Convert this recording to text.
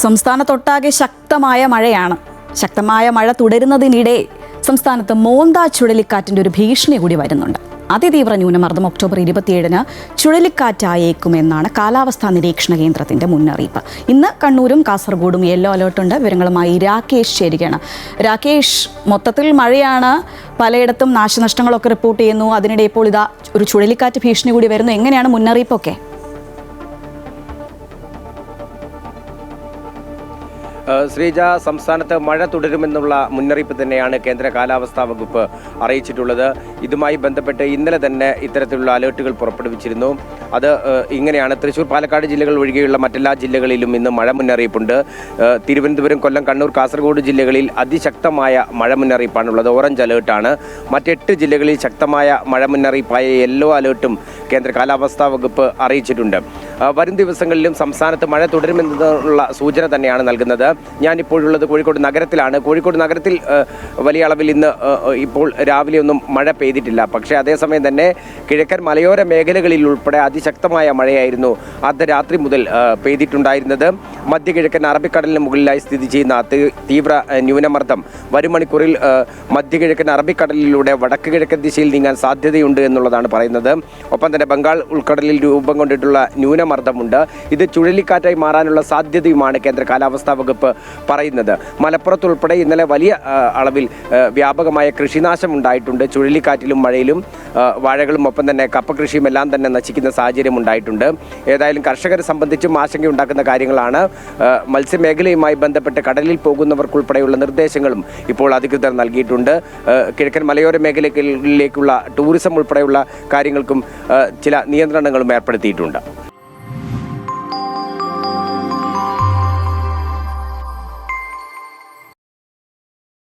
സംസ്ഥാനത്തൊട്ടാകെ ശക്തമായ മഴയാണ്. ശക്തമായ മഴ തുടരുന്നതിനിടെ സംസ്ഥാനത്ത് മോന്ത ചുഴലിക്കാറ്റിൻ്റെ ഒരു ഭീഷണി കൂടി വരുന്നുണ്ട്. അതിതീവ്ര ന്യൂനമർദ്ദം ഒക്ടോബർ 27-ന് ചുഴലിക്കാറ്റായേക്കുമെന്നാണ് കാലാവസ്ഥാ നിരീക്ഷണ കേന്ദ്രത്തിൻ്റെ മുന്നറിയിപ്പ്. ഇന്ന് കണ്ണൂരും കാസർഗോഡും യെല്ലോ അലേർട്ടുണ്ട്. വിവരങ്ങളുമായി രാകേഷ് ചേരുകയാണ്. രാകേഷ്, മൊത്തത്തിൽ മഴയാണ്, പലയിടത്തും നാശനഷ്ടങ്ങളൊക്കെ റിപ്പോർട്ട് ചെയ്യുന്നു. അതിനിടെ ഇപ്പോൾ ഇതാ ഒരു ചുഴലിക്കാറ്റ് ഭീഷണി കൂടി വരുന്നു. എങ്ങനെയാണ് മുന്നറിയിപ്പൊക്കെ? ശ്രീജ, സംസ്ഥാനത്ത് മഴ തുടരുമെന്നുള്ള മുന്നറിയിപ്പ് തന്നെയാണ് കേന്ദ്ര കാലാവസ്ഥാ വകുപ്പ് അറിയിച്ചിട്ടുള്ളത്. ഇതുമായി ബന്ധപ്പെട്ട് ഇന്നലെ തന്നെ ഇത്തരത്തിലുള്ള അലേർട്ടുകൾ പുറപ്പെടുവിച്ചിരുന്നു. അത് ഇങ്ങനെയാണ്: തൃശ്ശൂർ, പാലക്കാട് ജില്ലകൾ ഒഴികെയുള്ള മറ്റെല്ലാ ജില്ലകളിലും ഇന്ന് മഴ മുന്നറിയിപ്പുണ്ട്. തിരുവനന്തപുരം, കൊല്ലം, കണ്ണൂർ, കാസർഗോഡ് ജില്ലകളിൽ അതിശക്തമായ മഴ മുന്നറിയിപ്പാണുള്ളത്. ഓറഞ്ച് അലേർട്ടാണ്. മറ്റ് 8 ജില്ലകളിൽ ശക്തമായ മഴ മുന്നറിയിപ്പായ യെല്ലോ അലേർട്ടും കേന്ദ്ര കാലാവസ്ഥാ വകുപ്പ് അറിയിച്ചിട്ടുണ്ട്. വരും ദിവസങ്ങളിലും സംസ്ഥാനത്ത് മഴ തുടരുമെന്നുള്ള സൂചന തന്നെയാണ് നൽകുന്നത്. ഞാനിപ്പോഴുള്ളത് കോഴിക്കോട് നഗരത്തിലാണ്. കോഴിക്കോട് നഗരത്തിൽ വലിയ അളവിൽ ഇന്ന് ഇപ്പോൾ രാവിലെ ഒന്നും മഴ പെയ്തിട്ടില്ല. പക്ഷേ അതേസമയം തന്നെ കിഴക്കൻ മലയോര മേഖലകളിൽ ഉൾപ്പെടെ അതിശക്തമായ മഴയായിരുന്നു അർദ്ധരാത്രി മുതൽ പെയ്തിട്ടുണ്ടായിരുന്നത്. മധ്യകിഴക്കൻ അറബിക്കടലിന് മുകളിലായി സ്ഥിതി ചെയ്യുന്ന തീവ്ര ന്യൂനമർദ്ദം വരും മണിക്കൂറിൽ മധ്യകിഴക്കൻ അറബിക്കടലിലൂടെ വടക്ക് കിഴക്കൻ ദിശയിൽ നീങ്ങാൻ സാധ്യതയുണ്ട് എന്നുള്ളതാണ് പറയുന്നത്. ഒപ്പം തന്നെ ബംഗാൾ ഉൾക്കടലിൽ രൂപം കൊണ്ടിട്ടുള്ള ന്യൂനമർദ്ദമുണ്ട്. ഇത് ചുഴലിക്കാറ്റായി മാറാനുള്ള സാധ്യതയുമാണ് കേന്ദ്ര കാലാവസ്ഥാ വകുപ്പ് പറയുന്നത്. മലപ്പുറത്തുൾപ്പെടെ ഇന്നലെ വലിയ അളവിൽ വ്യാപകമായ കൃഷിനാശം ഉണ്ടായിട്ടുണ്ട്. ചുഴലിക്കാറ്റിലും മഴയിലും വാഴകളും ഒപ്പം തന്നെ കപ്പ കൃഷിയും എല്ലാം തന്നെ നശിക്കുന്ന സാഹചര്യം ഉണ്ടായിട്ടുണ്ട്. ഏതായാലും കർഷകരെ സംബന്ധിച്ചും ആശങ്കയുണ്ടാക്കുന്ന കാര്യങ്ങളാണ്. മത്സ്യമേഖലയുമായി ബന്ധപ്പെട്ട് കടലിൽ പോകുന്നവർക്കുൾപ്പെടെയുള്ള നിർദ്ദേശങ്ങളും ഇപ്പോൾ അധികൃതർ നൽകിയിട്ടുണ്ട്. കിഴക്കൻ മലയോര മേഖലയിലേക്കുള്ള ടൂറിസം ഉൾപ്പെടെയുള്ള കാര്യങ്ങൾക്കും ചില നിയന്ത്രണങ്ങളും ഏർപ്പെടുത്തിയിട്ടുണ്ട്.